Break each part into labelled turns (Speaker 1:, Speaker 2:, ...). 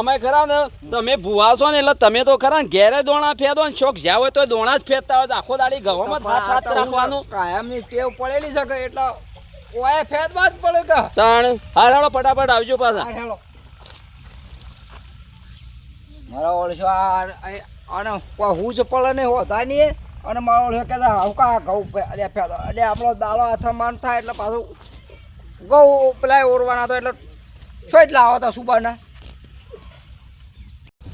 Speaker 1: અમે ખરા ને તમે ભૂવા છો ને એટલે તમે તો ખરા ને ઘેરે દોણા ફેદો ને શોખ જ્યાં હોય તો દોણા જ ફેદતા હોય આખો દાડી ગવામાં હાથ રાખવાનું
Speaker 2: કાયમની ટેવ પડેલી છે કે એટલે ઓય ફેદવા જ પડે કે
Speaker 1: તાણ હાલ હાલો ફટાફટ આવજો પાછા
Speaker 2: હેલો મારા ઓળશો અને કોઈ હું જ પડે નહીં હોતા નહીં અને મારો ઓળશો કે હવકા ઘઉં અરે ફેદો એટલે આપણો દાડો હાથમાં માન થાય એટલે પાછું ઘઉં પેલા ઓરવાના તો એટલે શું જ લાવો તો સુબાના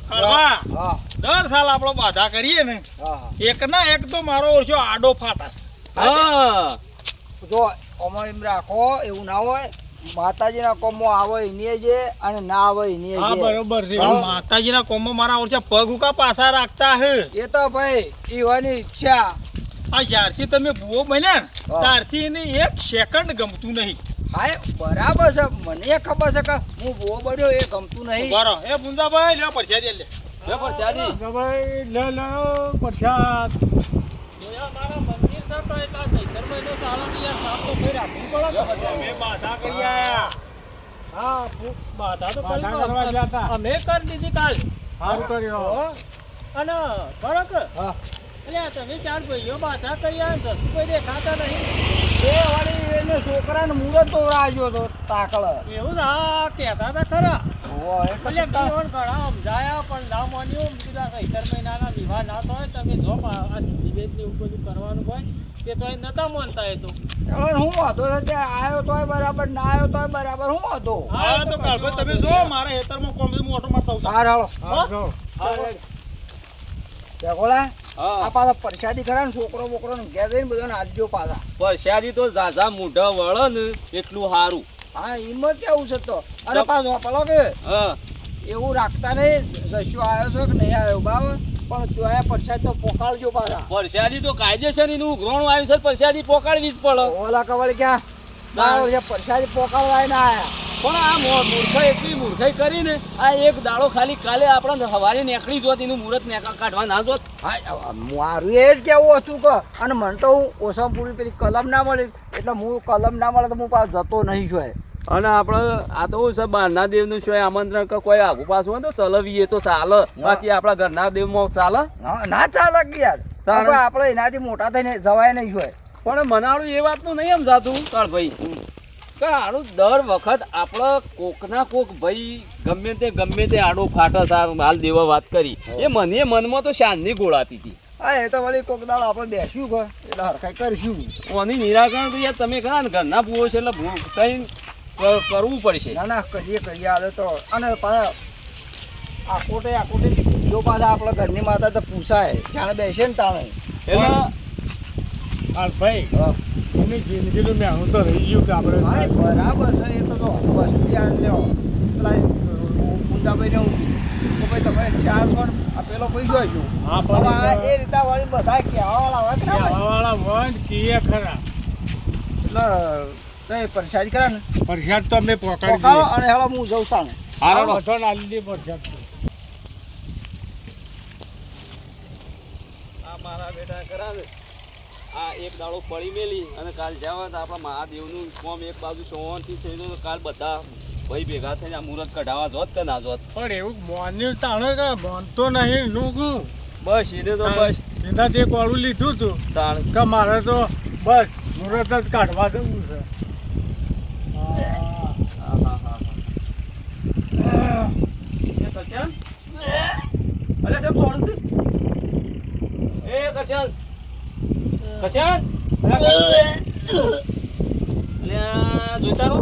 Speaker 3: દર સાલ આપણો બાધા કરીએ ને એક ના એક તો મારો ઓછો આડો ફાટા
Speaker 1: હા
Speaker 2: જો અમે એમ રાખો એવું ના હોય માતાજીના કોમમાં આવે એની જે અને ના આવે એની
Speaker 3: હા બરોબર છે માતાજીના કોમમાં મારા ઓછા પગ ઉકા પાછા રાખતા હે
Speaker 2: એ તો ભાઈ ઈવાની ઈચ્છા
Speaker 3: આ જ્યારથી તમે ભૂવો બન્યા ને ત્યારથી એને એક સેકન્ડ ગમતું નહીં
Speaker 2: હા બરાબર છે મને ખબર છે કે હું બહુ બન્યો એ ગમતું નહીં
Speaker 3: બરો એ પુંજાભાઈ લે પરસાદી લે
Speaker 1: પરસાદી
Speaker 3: ભાઈ લે લે પરસાદ
Speaker 2: મારા મંદિર છે તો એટલા સૈતર મહિનો ચાલો ને યાર સાફ તો ફેર રાખવું પડે
Speaker 3: અમે બાધા કરી આયા
Speaker 2: હા બાધા તો
Speaker 3: કરવા ગયા હતા
Speaker 2: અમે કરી દીધી કાલ
Speaker 3: સારું કર્યો
Speaker 2: અને બરાક હા એટલે તમે ચાર ભાઈઓ બાધા કરી આવ્યા દસ કોઈ દેખાતા નહીં એ વાળી એને છોકરાને મુરત તો રાખ્યો તો તાકળ એવું હા કહેતા હતા ખરા એટલે ઘણા સમજાયા પણ ના માન્યું કીધા સૈતર મહિનાના વિવાહ ના થાય તમે જો નિવેદ ને એવું બધું કરવાનું હોય તે તો નતા માનતા એ તો હું હતો આવ્યો તોય બરાબર ના આવ્યો તોય બરાબર હું હતો
Speaker 3: હા તો કાલભાઈ તમે જો મારા હેતરમાં કોમ મોટો મારતા
Speaker 2: આ પાછા પરસાદી ખરા ને છોકરો બોકરો ને ઘેર જઈને બધાને આપજો પાછા
Speaker 1: પરસાદી તો ઝાઝા મોઢા વળે ને એટલું સારું
Speaker 2: હા હિંમત કેવું છે તો અને પાછો પેલો કે
Speaker 1: હા
Speaker 2: એવું રાખતા નહીં જશો આવ્યો છો કે નહીં આવ્યો બરાબર પણ જોયા પરસાદ તો પોકાળજો પાછા
Speaker 1: પરસાદી તો કાયદેસર એનું ઉઘરાણું આવ્યું છે પરસાદી પોકાળવી જ પડે
Speaker 2: ઓલા કવળ ક્યાં પરસાદી પોકાળવાય ના આયા
Speaker 1: પણ આ મૂર્ખાઈ એટલી મૂર્ખાઈ કરીને આ એક દાડો ખાલી કાલે આપણા હવારે નીકળી જોત એનું મુહૂર્ત કાઢવા ના જોત
Speaker 2: હા મારું એ જ કેવું હતું કે અને મને તો હું ઓછામાં પૂરી પેલી કલમ ના મળી એટલે હું કલમ ના મળે તો હું પાછો જતો નહીં જોય
Speaker 1: અને આપણે આ તો છે બહારના દેવનું શું આમંત્રણ કે કોઈ આગુ પાછું હોય તો ચલાવીએ તો ચાલે બાકી આપણા ઘરના દેવમાં ચાલે
Speaker 2: ના ચાલે કે યાર આપણે એનાથી મોટા થઈને જવાય નહીં જોય
Speaker 1: પણ મનાળું એ વાતનું નહીં સમજાતું કાળભાઈ કે આનું દર વખત આપણે કોકના કોક ભાઈ ગમે તે આડો ફાટો હાલ દેવા વાત કરી એ મને મનમાં તો શાનની ગોળાતી હતી
Speaker 2: હા એ તો વળી કોક દાડો આપણે બેસ્યું કે એટલે હરખાઈ કરીશું
Speaker 1: ઓની નિરાકરણ તો યાર તમે ખરા ને ઘરના ભૂવો છે એટલે કંઈ કરવું પડશે
Speaker 2: ના ના કરીએ આવે તો અને પાછા આકોટે જો પાછા આપણે ઘરની માતા તો પૂછાય જાણે બેસે ને તાણે
Speaker 1: એટલે
Speaker 3: ભાઈ એની જિંદગીનું મેં તો રહી ગયું કે આપણે
Speaker 2: બરાબર છે એ તો જો વસ્તી આ લ્યો પેલા પૂંજાભાઈને હું તો ભાઈ તમે 400 આ પેલો પૈસો જો
Speaker 3: હા
Speaker 2: પણ એ રીતા વાળી બધા કહેવાવાળા હોય કે
Speaker 3: કહેવાવાળા હોય ને કીએ ખરા
Speaker 2: એટલે પરસાદ કરે ને
Speaker 3: પરસાદ તો અમે
Speaker 2: પોકાળો અને હેલો હું જઉં તાને
Speaker 1: હારો
Speaker 3: બધો નાલી પરસાદ
Speaker 1: આ મારા બેટા કરાવે આ એક દાડો પડી મેલી અને કાલ જાવ તો આપણા મહાદેવનું કોમ એક બાજુ સોવાનથી થઈ તો કાલ બધા ભાઈ ભેગા થઈને આ મુહૂર્ત કઢાવા જોત કે ના જોત
Speaker 3: પણ એવું મોન્યું તાણે કે મોનતો નહીં નું
Speaker 1: બસ એને તો બસ
Speaker 3: એના જે કોળું લીધું હતું
Speaker 1: તાણ
Speaker 3: કે મારે તો બસ મુહૂર્ત જ કાઢવા દેવું છે
Speaker 1: જોઈતા રહો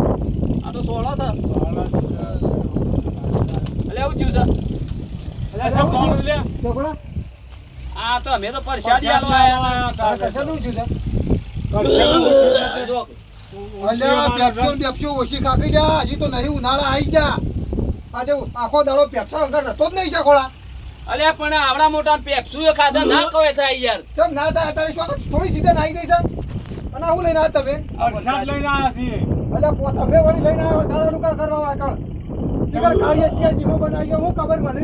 Speaker 1: આ તો સોળો છે આવું થયું છે આ તો અમે તો પરસાદી આલવા
Speaker 2: આયા ઓછી ખાકી જા હજી તો નહીં ઉનાળા આવી જા આજે આખો દાડો પેપ્સો વગર નતો જ નહીં છે ખોળા
Speaker 1: અલ્યા પણ આવડા મોટા પેપ્સુ ખાધા ના કહે થાય યાર
Speaker 2: કેમ ના થાય અત્યારે શું થોડી સીઝન આવી ગઈ છે અને હું લઈને આવ્યા તમે
Speaker 3: પરસાદ લઈને આવ્યા છીએ
Speaker 2: એટલે તમે વળી લઈને આવ્યા દાદાનું કા કરવા વાકળ જીવર કાઢીએ છીએ જીવો બનાવીએ હું ખબર મને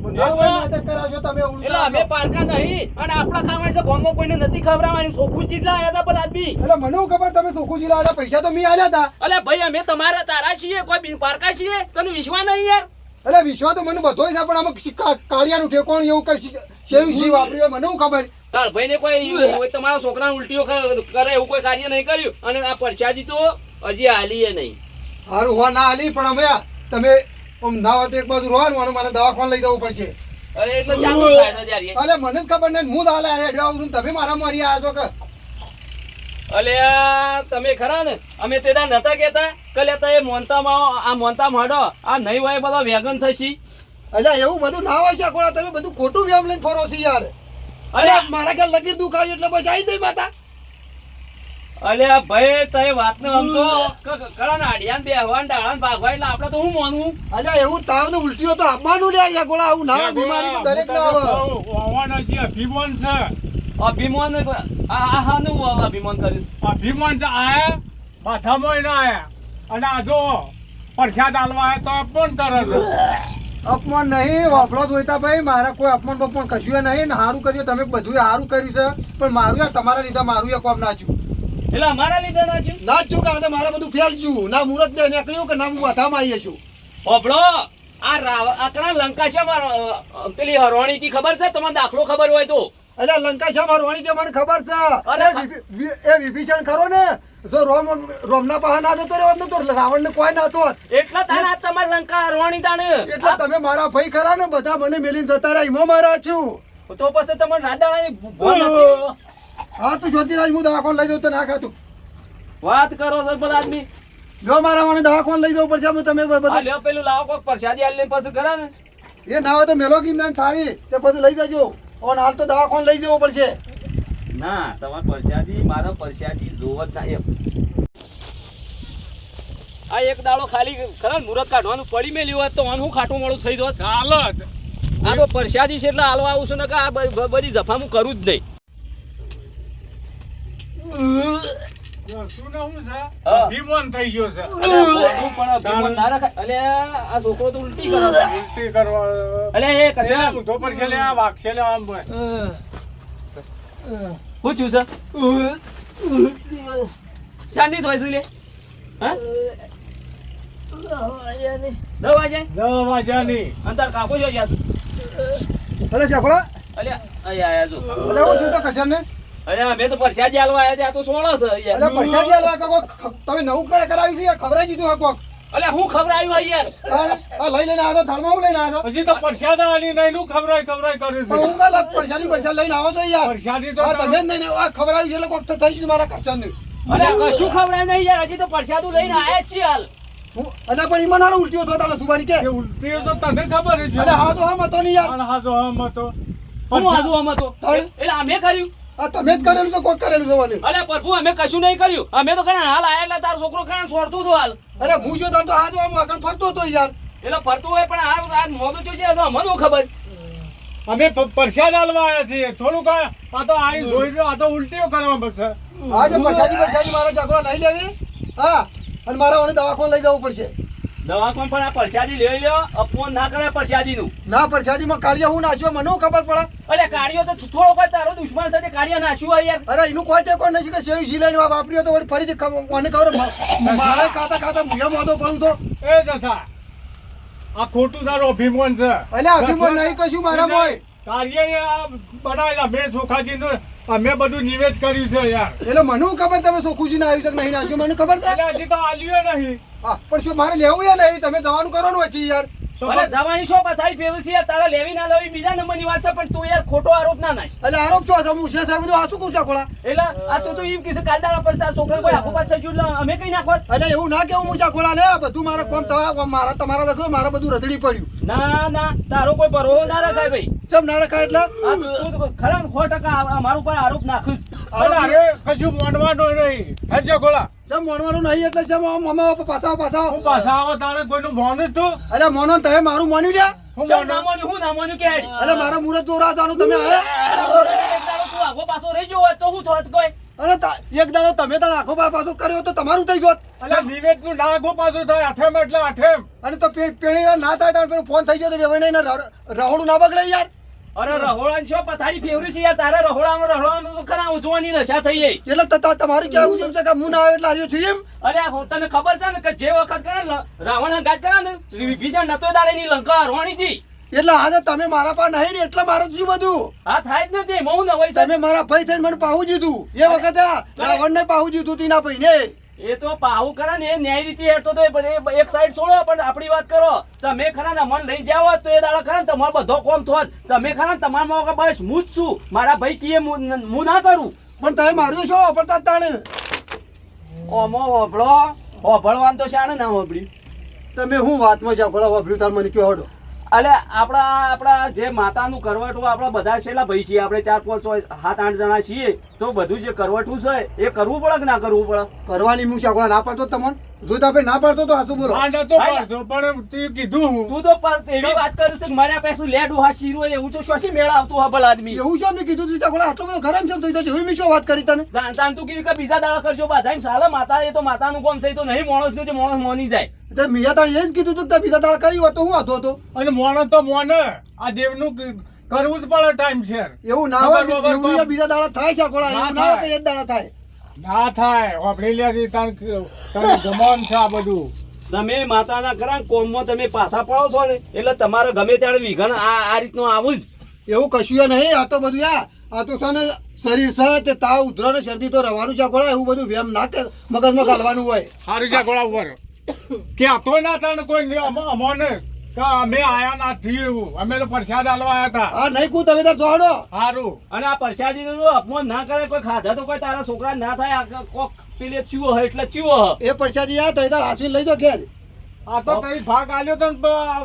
Speaker 1: એટલે અમે પારકા નહીં અને આપણા ખાવાય છે ગામમાં કોઈને નથી ખવડાવવાની સોખું જેટલા આયા હતા પેલા આદમી
Speaker 2: એટલે મને ખબર તમે સોખું જીલા આલ્યા પૈસા તો મી આલ્યા હતા
Speaker 1: અલ્યા ભાઈ અમે તમારા તારા છીએ કોઈ બી પારકા છીએ તને વિશ્વાસ નહીં યાર
Speaker 4: એટલે વિશ્વાસ તો મને બધો છે પણ આમાં કાળિયાનું ઠેકોણ એવું કઈ શેવું જીવ વાપર્યું મને શું ખબર.
Speaker 1: કાળભાઈ ને કોઈ તમારા છોકરા ઉલટીઓ કરે એવું કોઈ કાર્ય નહીં કર્યું અને આ પરસાદી તો હજી હાલી નહીં.
Speaker 4: સારું હોવા ના હાલી પણ અમે તમે આમ ના હોય તો એક બાજુ રોવાનું મને દવાખાને લઈ જવું પડશે.
Speaker 1: અરે એટલે ચાલુ થાય છે જ્યારે.
Speaker 4: અલે મને જ ખબર નહીં હું દાલે હેડવા આવું છું તમે મારા મારી આવ્યા છો કે.
Speaker 1: અલ્યા તમે ખરા ને અમે તેડા નતા કેતા કલ્યા એ મોનતામાં આ મોનતા માંડો આ નહીં હોય બધા વેગન થશી.
Speaker 4: અલ્યા એવું બધું ના હોય છે કોળા તમે બધું ખોટું વ્યામ લઈને ફરો છો યાર. અરે મારા ઘર લગી દુખાય એટલે પછી આવી જાય માતા.
Speaker 1: અલ્યા ભાઈ તય વાત ને આમ તો ખરા ને આડિયાન બેહવાન ડાળાન ભાગવા એટલે આપણે તો હું માનવું.
Speaker 4: અલ્યા એવું તાવ ને ઉલટીઓ તો આવવાનું લ્યા યા ગોળા આવું ના બીમારી તો દરેક ના આવે.
Speaker 3: હોવાનો જે અભિમાન છે
Speaker 1: અભિમાન આ હાનું અભિમાન કરીશ.
Speaker 3: અભિમાન તો આયા માથામાં ના આયા અને આ જો પ્રસાદ આલવા આયા તો અપમાન કરે છે.
Speaker 4: અપમાન નહીં વાપરો જોઈતા ભાઈ મારા કોઈ અપમાન બપમાન કશું નહીં ને સારું કર્યું તમે બધું સારું કર્યું છે પણ મારું યાર તમારા લીધે મારું યાર કોમ નાચ્યું
Speaker 1: એટલે અમારા લીધે
Speaker 4: નાચ્યું કારણ મારા બધું ફેલચ્યું ના મુહૂર્ત ને નીકળ્યું કે ના હું વધામાં આવીએ છું.
Speaker 1: ઓભળો આ આકડા લંકાશામાં પેલી હરવાણી થી ખબર છે તમને દાખલો ખબર હોય તો.
Speaker 4: એટલે લંકાશામાં રોણી છે મને ખબર છે. એ વિભીષણ ખરો ને જો રોમના પહા ના જતો રહ્યો ને તો રાવણ ને કોઈ નાતો
Speaker 1: એટલા તારા તમારે લંકા હરવાણી તાને
Speaker 4: એટલે તમે મારા ભાઈ ખરા ને બધા મને મેલીને જતા રહ્યા એમાં મારા છું
Speaker 1: તો પછી તમારે રાધાણી
Speaker 4: હા તું જ્યોતિરાજ હું દવાખાને લઈ જાઉં તો ના ખાતું
Speaker 1: વાત કરો છો બધા આદમી.
Speaker 4: જો મારા મને દવાખાને લઈ જવું પડશે તમે બધા
Speaker 1: લ્યો પેલું લાવો કોક પ્રસાદી આલી પછી ખરા ને
Speaker 4: એ ના હોય તો મેલો કી ના થાળી તે પછી લઈ જજો અને હાલ તો દવાખાને લઈ જવું પડશે.
Speaker 1: ના તમારે પ્રસાદી મારા પ્રસાદી જોવ જ ના એમ. આ એક દાડો ખાલી ખરા મુહૂર્ત કાઢવાનું પડી મેલ્યું હોત તો હું ખાટું મોડું થઈ જોત.
Speaker 3: ચાલો
Speaker 1: આ તો પ્રસાદી છે એટલે હાલવા આવું છું ને કે આ બધી જફા હું કરું જ નહીં.
Speaker 3: શું નામ છે
Speaker 1: હા.
Speaker 3: અભિમાન થઈ ગયો છે.
Speaker 1: અલ્યા, પણ અભિમાન ના રખાય. અલ્યા, આ છોકરો તો ઉલટી કરે છે.
Speaker 3: ઉલટી કરવા
Speaker 1: અલ્યા, એ કશે
Speaker 3: ઊંધો પર છે લે આ વાગશે લે આમ ભાઈ.
Speaker 1: શું થયું છે? શાંતિ થાય છે લે હા દવા જાય
Speaker 3: દવા જાની
Speaker 1: અંતર કાકો જો યાર.
Speaker 4: અરે ચાકોડા
Speaker 1: અલ્યા અહીંયા આયા જો.
Speaker 4: અરે હું છું તો કચન ને
Speaker 1: અલ્યા મેં તો પરસાદી આલવા આયા ત્યાં તો સોળો છે યાર.
Speaker 4: અરે પૈસા જે આલવા કાકો તમે નવું કરે કરાવી છે યાર ખબરાઈ દીધું હા કોક
Speaker 1: અલ્યા હું ખબર આવ્યું યાર.
Speaker 4: આ લઈ લઈને આવ્યો થાળમાં હું લઈને આવ્યો
Speaker 3: હજી તો પ્રસાદ આલી નહીં નું ખવરાય કર્યું
Speaker 4: પણ
Speaker 3: છે.
Speaker 4: હું કાલ પરસાદી લઈને આવો છો યાર
Speaker 3: પ્રસાદી તો
Speaker 4: હા તમે જ નહીં આ ખબરાવી છે એટલે કોક તો થઈ ગયું મારા કચન ને
Speaker 1: અલ્યા કશું ખબર નહીં યાર. હજી તો પરસાદું લઈને આયા જ છીએ હાલ.
Speaker 4: અલ્યા પણ ઈમાં નાનો ઉલટીઓ થતા ને સુબાની કે
Speaker 3: એ ઉલટી તો તને ખબર જ છે.
Speaker 4: અલ્યા હા તો હા મતો નહીં યાર
Speaker 3: અને હા તો હમ હતો.
Speaker 1: હું આજુ આમ હતો એટલે અમે કર્યું.
Speaker 4: આ તમે જ કરેલું તો કોક કરેલું જવાનું
Speaker 1: અલ્યા પ્રભુ અમે કશું નહીં કર્યું. અમે તો કણે હાલ આયા એટલે તારો છોકરો કણે છોડતું હતું હાલ.
Speaker 4: અરે હું જો તો હા તો આમ આગળ ફરતો હતો યાર
Speaker 1: એટલે ફરતું હોય પણ હાલ મોડું થયું છે તો અમને ખબર.
Speaker 3: અમે પ્રસાદ આલવા આવ્યા છીએ થોડુંક આ તો આઈ જોઈ લો આ તો ઉલટીઓ કરવા બસ.
Speaker 4: આજે પરસાદી મારા ચાકડા નહીં લેવી હા અને મારા ઓને દવાખાને લઈ જવું પડશે
Speaker 1: દવાખાને પણ આ પરસાદી લઈ લ્યો. અપમાન ના કરે પરસાદીનું.
Speaker 4: ના પરસાદીમાં કાળિયા હું નાખ્યો મને શું ખબર પડે
Speaker 1: અલ્યા કાળિયો તો થોડો કોઈ તારો દુશ્મન સાથે કાળિયા નાશ્યું હોય યાર.
Speaker 4: અરે એનું કોઈ ટેકો નથી કે શેવી જી લઈને વાપર્યો તો વળી ફરીથી મને ખબર મારે ખાતા મુયા મોદો પડું તો
Speaker 3: એ દશા આ ખોટું તારો અભિમાન છે.
Speaker 4: અલ્યા અભિમાન નહીં કશું મારા મોય
Speaker 3: કાર્ય આ બનાવેલા મેં સોખાજીનું અમે બધું નિવેદ કર્યું છે યાર.
Speaker 4: એટલે મને શું ખબર તમે સોખુજી ના આવ્યું છે કે નહીં નાખ્યું મને ખબર છે
Speaker 3: એટલે હજી તો આલ્યું નહીં.
Speaker 4: હા પણ શું મારે લેવું યા નહીં તમે જવાનું કરો ને વચ્ચે યાર
Speaker 3: તો
Speaker 1: અરે જવાની શો પથારી ફેરવી છે યાર. તારા લેવી ના લેવી બીજા નંબરની વાત છે પણ તું યાર ખોટો આરોપ ના નાખ.
Speaker 4: એટલે આરોપ છો છે હું છે સાહેબ બધું આ શું કહું છું
Speaker 1: એટલે આ તું તો એમ કીધું કાલદારા પછી તારા છોકરા કોઈ આખો પાછળ ગયું એટલે અમે કઈ નાખવા.
Speaker 4: એટલે એવું ના કેવું હું ચાકોળા ને બધું મારા કોમ મારા તમારા દેખો મારા બધું રતડી પડ્યું
Speaker 1: ના ના તારો કોઈ ભરોસો ના રખાય ભાઈ.
Speaker 4: ચમ ના રખાય એટલે
Speaker 1: આ તું ખરા 100% અમારા ઉપર આરોપ નાખું.
Speaker 3: અરે કશું મોડવાનું નહીં. હેજો ગોળા
Speaker 4: ચમ મોનવાનું નહીં એટલે ચમ મમ્મા પાછા
Speaker 3: હું પાછા આવો તારે કોઈનું મોન જ તું.
Speaker 4: એટલે મોનો તમે મારું મોન્યું લ્યા
Speaker 3: હું
Speaker 1: ચમ
Speaker 3: મોનો
Speaker 1: ના માન્યું, હું ના માન્યું કે હેડ.
Speaker 4: એટલે મારા મુરત દોરા જાનું તમે આયા
Speaker 1: એક દાડો તું આગો પાછો રહી ગયો હોત તો હું થોત કોઈ.
Speaker 4: અને એક દાડો તમે તાર આખો પાછો કર્યો તો તમારું થઈ જોત
Speaker 3: અલ્યા નિવેદ નું ના આગો પાછું થાય આઠેમ એટલે આઠેમ.
Speaker 4: અને તો પેણી ના થાય તો ફોન થઈ ગયો તો વેવાઈ નહીં રહોડું ના બગડે યાર
Speaker 1: અરે રહોળા છો પથારી ફેવરી છે યાર તારે રહોળામાં તો ખરા ઉજવાની નશા થઈ ગઈ.
Speaker 4: એટલે તમારું કેવું છે કે હું ના આવ્યો એટલે હાર્યો છું એમ?
Speaker 1: અરે તને ખબર છે ને કે જે વખત કરે ને રાવણ ગાત કરે ને વિભીષણ નતો દાડે ની લંકા હરવાની હતી.
Speaker 4: એટલે આજે તમે મારા પાસે નહીં ને એટલે મારું થયું બધું.
Speaker 1: આ થાય જ નથી મઉ ન હોય
Speaker 4: તમે મારા ભાઈ થઈને મને પાહુ દીધું એ વખતે રાવણ ને પાહુ દીધું તીના ભાઈ ને.
Speaker 1: એ તો પાહુ કરે ને એ ન્યાય રીતે હેઠતો તો એક સાઈડ છોડો પણ આપણી વાત કરો. તમે ખરા ને મન લઈ જાવ તો એ દાડા ખરા ને તમારો બધો કોમ થોત. તમે ખરા ને તમારા બસ હું જ છું મારા ભાઈ કીએ હું ના કરું.
Speaker 4: પણ તમે માર્યો છો વાપરતા તાણે.
Speaker 1: ઓમો હોભળવાનું તો શાણે ના હોભળ્યું.
Speaker 4: તમે હું વાતમાં જાવ ભલા વાપર્યું તાર મને કયો હડો.
Speaker 1: અલે આપણા જે માતાનું કરવટું આપણા બધા છેલ્લા ભાઈ છીએ આપણે 4 5 7 8 જણા છીએ તો બધું જે કરવટું છે એ કરવું પડે કે ના કરવું પડે?
Speaker 4: કરવાની હું ચાકડા ના પાડતો તમને જોતા ભાઈ ના પાડતો તો હાચું બોલો.
Speaker 3: હા નતો પાડતો પણ તે કીધું હું
Speaker 1: તું તો એવી વાત કરીશ કે મારા પૈસું લેડ ઉહા શીરો એવું તો શોથી મેળ આવતું હા ભલા આદમી.
Speaker 4: એવું છે મેં કીધું તું ચાકડા આટલો બધો ગરમ છે તો જેવી મેં શું વાત કરી તને.
Speaker 1: તાન તું કીધું કે બીજા દાડા કરજો બધા સાલે માતા એ તો માતાનું કોમ છે એ તો નહીં માણસનું જે માણસ મોની જાય.
Speaker 4: તે મિયા તાણ એ જ કીધું તું કે બીજા દાળ કઈ હતો હું હતો તો
Speaker 3: અને મોનો તો મોને આ દેવનું કરવું જ પડે ટાઈમ છે.
Speaker 4: એવું ના હોય
Speaker 3: ખબર વગર
Speaker 4: એવું
Speaker 3: કોમ.
Speaker 4: બીજા દાડા થાય ચાકડા એવું ના હોય કે એક દાડા થાય.
Speaker 3: ના થાય હોબળી લેતી તને ગમન છે આ બધું.
Speaker 1: તમે માતાના કરા કોમમાં તમે પાછા પડો છો ને એટલે તમારે ગમે ત્યારે વિઘન આ રીતનું આવું જ.
Speaker 4: એવું કશું નહીં આ તો બધું આ તો છે ને શરીર છે તે તાવ ઉધરો ને શરદી તો રવાનું ચાકોડા એવું બધું વેમ ના કે મગજમાં ગાલવાનું હોય.
Speaker 3: સારું છે ગોળા ઉપર ક્યાં તો ના તને કોઈ અમોને કે અમે આયા નથી એવું અમે તો પ્રસાદ આલવા આયા હતા.
Speaker 4: આ નહીં કું તમે તાર જોડો.
Speaker 3: સારું
Speaker 1: અને આ પ્રસાદી તો અપમાન ના કરે કોઈ ખાધા તો કોઈ તારા છોકરા ના થાય આ કોક પેલે ચૂવો હોય એટલે ચૂવો હ.
Speaker 4: એ પરસાદી આ તઈ તાર હાસી લઈ દો ઘેર.
Speaker 3: આ તો તઈ ભાગ આલ્યો તો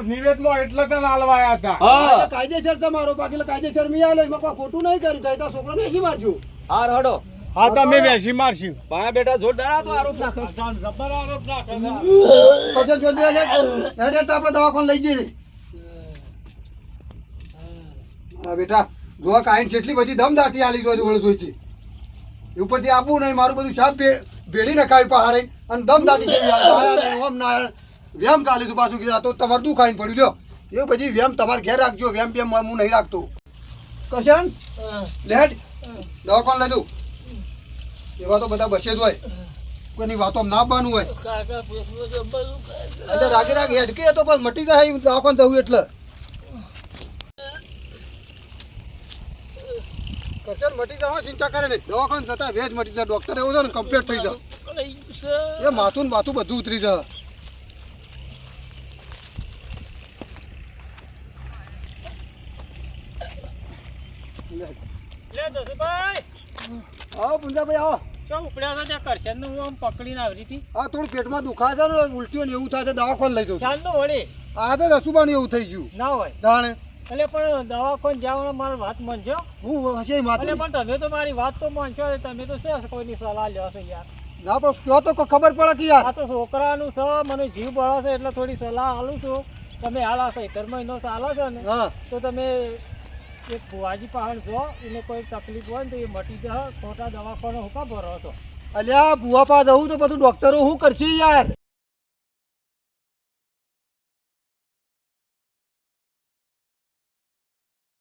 Speaker 3: નિવેદમાં એટલે તને આલવા આયા હતા.
Speaker 4: આ
Speaker 1: હા
Speaker 4: તો કાયદેસર છે મારો બાકી એટલે કાયદેસર મી આલે એમાં કોઈ ખોટું નહીં કર્યું તઈ તાર છોકરાને એસી મારજો.
Speaker 1: હાર હડો
Speaker 3: હા તો અમે બેસી મારશું.
Speaker 1: પાયા બેટા જોરદાર આ તો આરોપ નાખો.
Speaker 3: જબર આરોપ નાખે છે.
Speaker 4: પજન જોઈ રહ્યા છે હેડે તો આપણે દવાખાને લઈ જઈએ. હા બેટા જો કાઈન કેટલી બધી દમદાટી આલી જોઈ વળ જોઈ છે ઉપરથી આપવું નહીં મારું બધું સાપ ભેડી નખાવી પહાડે અને દમદાટી છે ઓમ ના વ્યામ કાલી છું પાછું કીધા તો તમારે દુઃખ ખાઈને પડ્યું લ્યો એ પછી વ્યામ તમારે ઘેર રાખજો વ્યામ બેમ હું નહીં રાખતો. કશન લેડ દવાખાને લઈ જવું એવા તો બધા બસે જ હોય કોઈની વાતો ના બનવું હોય. એટલે રાગે રાગે હેડકે તો પણ મટી જાય દવાખાને જવું એટલે કચર મટી જાવ ચિંતા કરે નહીં દવાખાને જતા વેજ મટી જાય ડોક્ટર એવું છે ને કમ્પ્લીટ થઈ જાય એ માથું ને માથું બધું ઉતરી જાય.
Speaker 2: લે દસુભાઈ
Speaker 4: આવો પુંજાભાઈ આવો.
Speaker 2: ચો ઉપડ્યા હતા ત્યાં કરશનનું હું આમ પકડીને આવી હતી.
Speaker 4: આ થોડું પેટમાં દુખાય છે ને ઉલટીઓ ને એવું થાય છે દવાખાને લઈ જવું.
Speaker 2: ચાલનું વળી
Speaker 4: આ તો રસુબાની એવું થઈ ગયું
Speaker 2: ના હોય
Speaker 4: જાણે
Speaker 2: એટલે પણ દવાખાને જવાનો મારી વાત માનજો.
Speaker 4: હું હશે
Speaker 2: એટલે
Speaker 4: માથું
Speaker 2: પણ તમે તો મારી વાત તો માનશો ને તમે તો શું કોઈની સલાહ લ્યો છો યાર.
Speaker 4: ના પણ કયો તો કોઈ ખબર પડે કે યાર
Speaker 2: આ તો છોકરાનું છે મને જીવ બળે છે એટલે થોડી સલાહ આલું છું. તમે હાલ આ 17 મહિનો ચાલે છે ને
Speaker 4: હા
Speaker 2: તો તમે એક ભુવાજી પહાડ જો એને કોઈ તકલીફ હોય ને તો એ મટી જાય ખોટા દવાખાનો હુકા ભરો છો.
Speaker 4: અલ્યા બુવા પા જવું તો બધું ડોક્ટરો શું કરશે યાર.